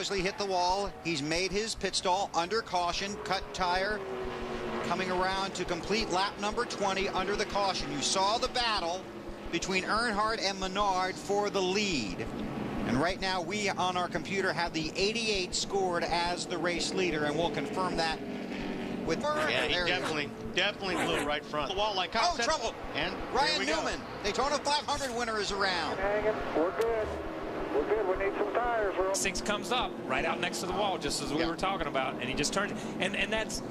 obviously hit the wall. He's made his pit stall under caution, cut tire, coming around to complete lap number 20 under the caution. You saw the battle between Earnhardt and Menard for the lead. And right now we on our computer have the 88 scored as the race leader, and we'll confirm that with... Yeah, he definitely blew right front. The wall, like Kyle said. Trouble. And Ryan Newman, Daytona 500 winner, is around. We're good. We're good. We need some tires. 6 comes up right out next to the wall, just as we were talking about, and he just turned. And that's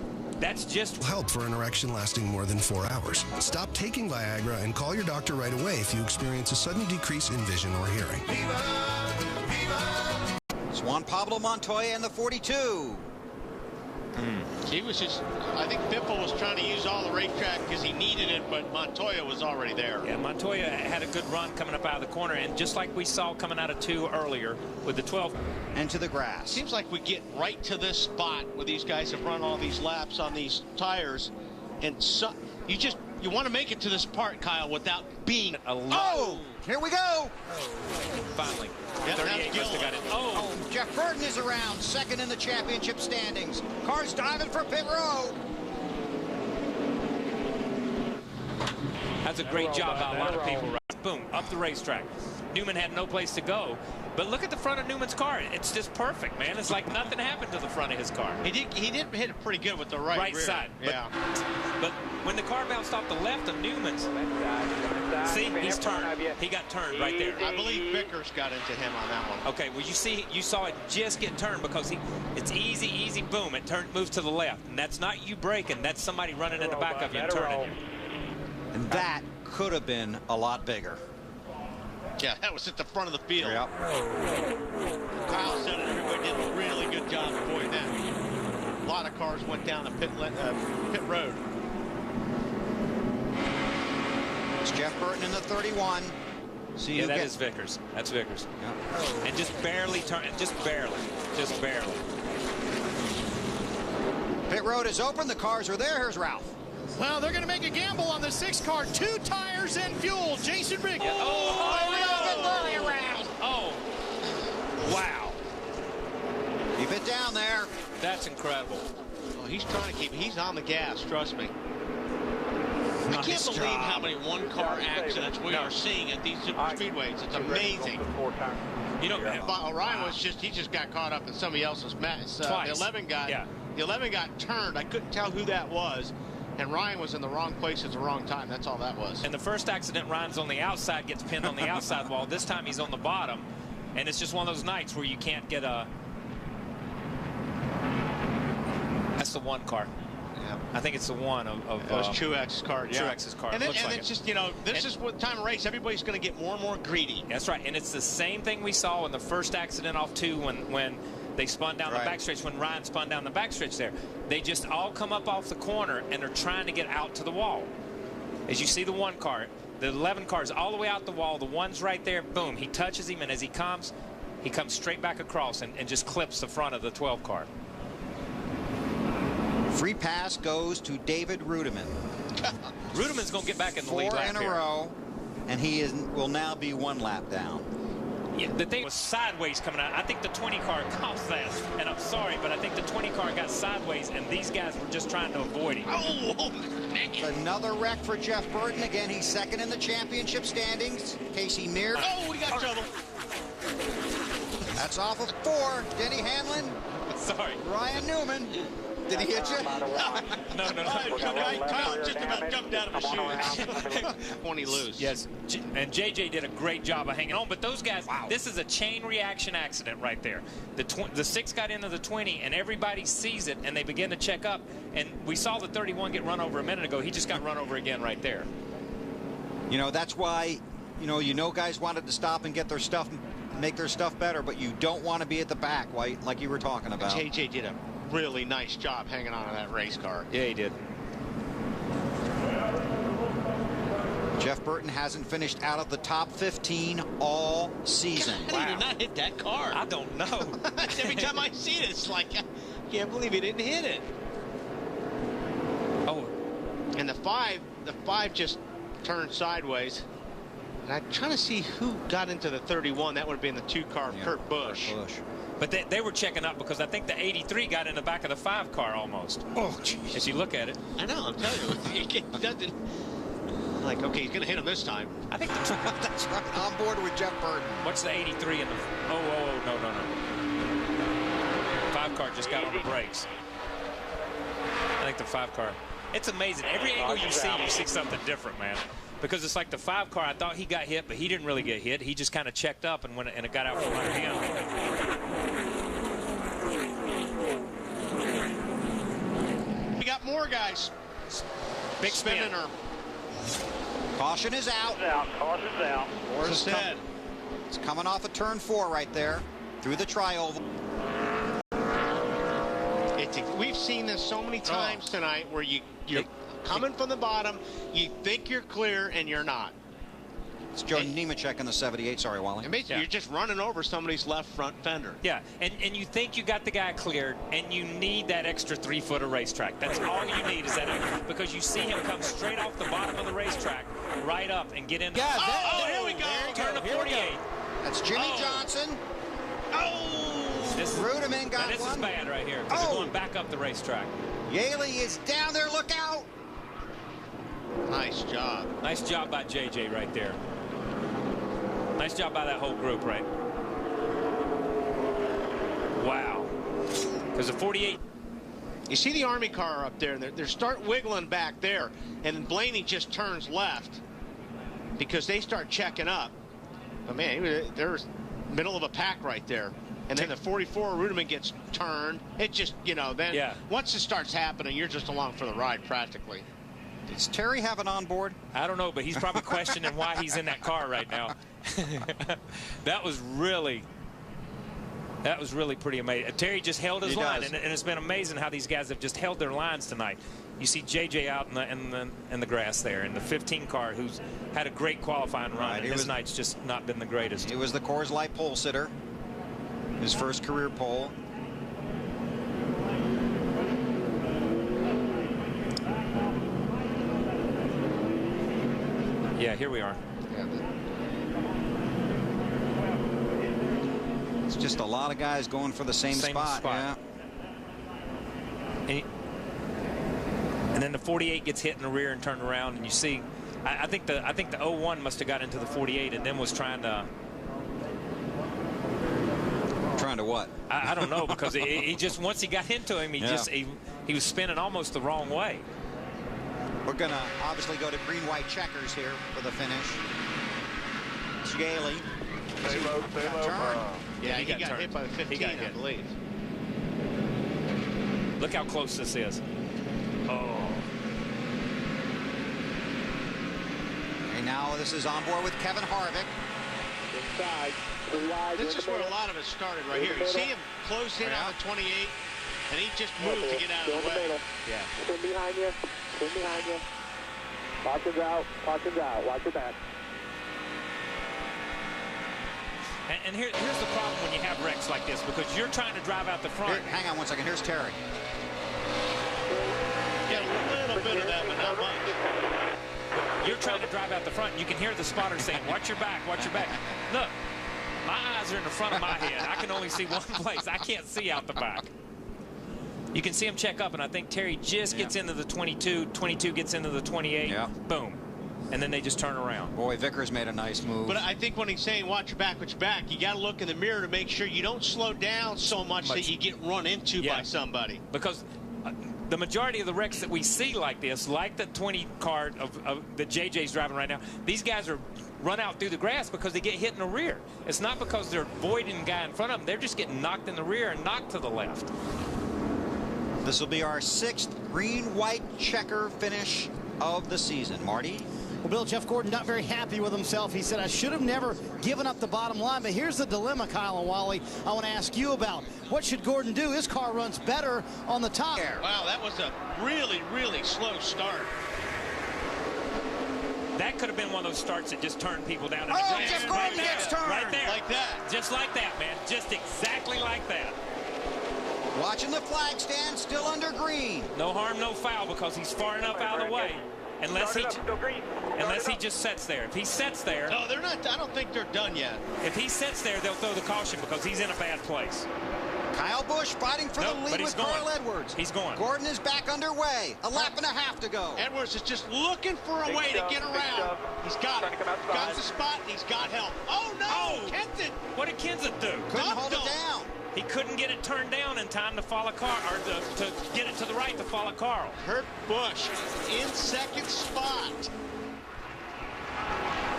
just help for an erection lasting more than 4 hours. Stop taking Viagra and call your doctor right away if you experience a sudden decrease in vision or hearing. It's Juan Pablo Montoya in the 42. He was just, I think Biffle was trying to use all the racetrack because he needed it, but Montoya was already there. Yeah, Montoya had a good run coming up out of the corner, and just like we saw coming out of 2 earlier with the 12. And to the grass. Seems like we get right to this spot where these guys have run all these laps on these tires, and so, you want to make it to this part, Kyle, without being alone. Oh, here we go. Finally. Yep, 38 must have got it. Oh, Jeff Burton is around, second in the championship standings. Cars diving for pit road. That's a great job by a lot of people. Right? Boom, up the racetrack. Newman had no place to go. But look at the front of Newman's car. It's just perfect, man. It's like nothing happened to the front of his car. He did hit it pretty good with the right rear. Side. Yeah. But when the car bounced off the left of Newman's, see, he's turned. He got turned right there. I believe Vickers got into him on that one. Okay, well, you saw it just get turned because it's easy, boom, it moves to the left. And that's not you braking. That's somebody running in the back of you and turning you. And that could have been a lot bigger. Yeah, that was at the front of the field. Yep. Kyle said it. Everybody did a really good job avoiding that. A lot of cars went down the pit road. It's Jeff Burton in the 31. See, yeah, that is Vickers. That's Vickers. Yep. And just barely turn. Just barely. Pit road is open. The cars are there. Here's Ralph. Well, they're going to make a gamble on the 6 car. 2 tires and fuel. Jason Rick. Yeah. Oh, wow. Keep it down there. That's incredible. Oh, he's trying to keep. He's on the gas. Trust me. I can't believe how many one-car accidents we are seeing at these super speedways. It's amazing. You know, Ryan was he just got caught up in somebody else's mess. The 11 got turned. I couldn't tell who that was. And Ryan was in the wrong place at the wrong time. That's all that was. And the first accident, Ryan's on the outside, gets pinned on the outside wall. This time he's on the bottom. And it's just one of those nights where you can't get a... That's the 1 car. Yeah. I think it's the 1 of was Truex's car. Yeah. Truex's car. And it's just, you know, this is what time of race. Everybody's going to get more and more greedy. That's right. And it's the same thing we saw in the first accident off 2 when they spun down the backstretch, when Ryan spun down the backstretch there. They just all come up off the corner and they're trying to get out to the wall. As you see the 1 car, the 11 cars all the way out the wall, the 1's right there, boom, he touches him, and as he comes straight back across and just clips the front of the 12 car. Free pass goes to David Rudiman. Rudiman's going to get back in the lead lap 4 in a row, and he will now be 1 lap down. Yeah, the thing was sideways coming out. I think the 20 car caused that, and I'm sorry, but I think the 20 car got sideways, and these guys were just trying to avoid him. Oh, man. Another wreck for Jeff Burton. Again, he's second in the championship standings. Casey Mears. Oh, we got trouble. That's off of 4. Denny Hamlin. Sorry. Ryan Newman. Did he hit you? No. Kyle just about jumped out of his shoes when he lose. Yes, and JJ did a great job of hanging on. But those guys, this is a chain reaction accident right there. The 6 got into the 20, and everybody sees it, and they begin to check up. And we saw the 31 get run over a minute ago. He just got run over again right there. You know, that's why, you know, guys wanted to stop and get their stuff, make their stuff better, but you don't want to be at the back, like you were talking about. JJ did a really nice job hanging on to that race car. Yeah, he did. Jeff Burton hasn't finished out of the top 15 all season. God, he did not hit that car. I don't know. Every time I see it, it's like, I can't believe he didn't hit it. Oh. And the five just turned sideways. And I'm trying to see who got into the 31. That would have been the 2 car, Kurt Busch. But they were checking up because I think the 83 got in the back of the 5 car almost. Oh, jeez. If you look at it. I know, I'm telling you. He doesn't. Like, okay, he's going to hit him this time. I think that's right. On board with Jeff Burton. What's the 83 in the... Oh, no. 5 car just got on the brakes. I think the 5 car... It's amazing. Every angle you see something different, man. Because it's like the 5 car, I thought he got hit, but he didn't really get hit. He just kind of checked up and it got out from under him. We got more guys. Big spin. Caution is out. Caution's out. Horse dead. It's coming off of turn 4 right there through the tri-oval. We've seen this so many times tonight where you're coming from the bottom, you think you're clear, and you're not. It's Joe Nemechek in the 78. Sorry, Wally. You're just running over somebody's left front fender. Yeah, and you think you got the guy cleared, and you need that extra 3 foot of racetrack. That's all you need is that, because you see him come straight off the bottom of the racetrack, right up and get in. Guys, here we go. Turn to 48. That's Jimmy Johnson. Rudeman got this one. Is bad right here because they're going back up the racetrack. Yaley is down there. Look out. Nice job. Nice job by JJ right there. Nice job by that whole group, right? Wow. Because the 48. You see the Army car up there, and they start wiggling back there, and Blaney just turns left because they start checking up. But man, there's middle of a pack right there. And then the 44 Rudeman gets turned. It just, then once it starts happening, you're just along for the ride practically. Does Terry have an on board? I don't know, but he's probably questioning why he's in that car right now. That was really pretty amazing. Terry just held his line, and it's been amazing how these guys have just held their lines tonight. You see JJ out in the grass there, in the 15 car, who's had a great qualifying run, and his night's just not been the greatest. He was the Coors Light pole sitter. His first career pole. Yeah, here we are. It's just a lot of guys going for the same spot. Yeah. And then the 48 gets hit in the rear and turned around, and you see, I think the 01 must have got into the 48 and then was trying to. Trying to what? I don't know, because he just, once he got into him, he was spinning almost the wrong way. We're going to obviously go to green-white checkers here for the finish. It's Yaley. Stay low. Yeah, he got hit by the 15, I believe. Look how close this is. Oh. And now this is on board with Kevin Harvick. Inside. This is where a lot of it started right here. You see him close in on the 28, and he just moved to get out of the way. Yeah. Swim behind you. Caution's out. Watch your back. And here's the problem when you have wrecks like this, because you're trying to drive out the front. Hang on one second. Here's Terry. Yeah, a little bit of that, but not much. You're trying to drive out the front, and you can hear the spotter saying, watch your back, watch your back. Look, my eyes are in the front of my head. I can only see one place. I can't see out the back. You can see him check up, and I think Terry just gets into the 22. 22 gets into the 28. Yeah. Boom. And then they just turn around. Boy, Vickers made a nice move. But I think when he's saying watch your back, you got to look in the mirror to make sure you don't slow down so much that you get run into by somebody. Because the majority of the wrecks that we see like this, like the 20 car that JJ's driving right now, these guys are run out through the grass because they get hit in the rear. It's not because they're avoiding the guy in front of them. They're just getting knocked in the rear and knocked to the left. This will be our 6th green-white checker finish of the season. Marty? Well, Bill, Jeff Gordon not very happy with himself. He said, I should have never given up the bottom line. But here's the dilemma, Kyle and Wally, I want to ask you about. What should Gordon do? His car runs better on the top. Wow, that was a really, really slow start. That could have been one of those starts that just turned people down. Oh, Jeff Gordon gets turned. Right there. Like that. Just like that, man. Just exactly like that. Watching the flag stand, still under green. No harm, no foul, because he's far enough out of the way. Unless he just sits there. If he sits there... No, they're not. I don't think they're done yet. If he sits there, they'll throw the caution because he's in a bad place. Kyle Busch fighting for the lead with Carl Edwards. He's going. Gordon is back underway. A lap and a half to go. Edwards is just looking for a way to get around. He's got it. Got the spot, and he's got help. Oh, no! Oh. Kenton! What did Kenseth do? Couldn't hold it down. He couldn't get it turned down in time to follow Carl, or to get it to the right to follow Carl. Kurt Busch in second spot.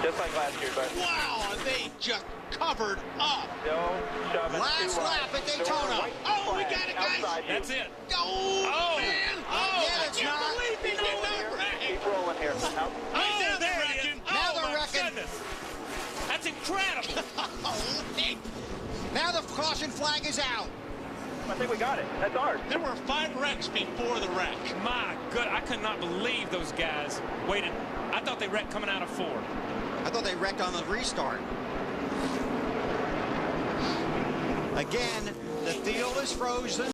Just like last year, but Wow, and they just covered up. no shoving. Last lap at Daytona. Oh, we got it, guys. That's it. Oh, man. Oh, yeah, I it's can't not. believe he did not wreck. Keep rolling here. Out. Oh, there it is. Now Oh, they're my wrecking. goodness. That's incredible. Now the caution flag is out. I think we got it. That's ours. There were 5 wrecks before the wreck. My good, I could not believe those guys waited. I thought they wrecked coming out of 4. I thought they wrecked on the restart. Again, the field is frozen.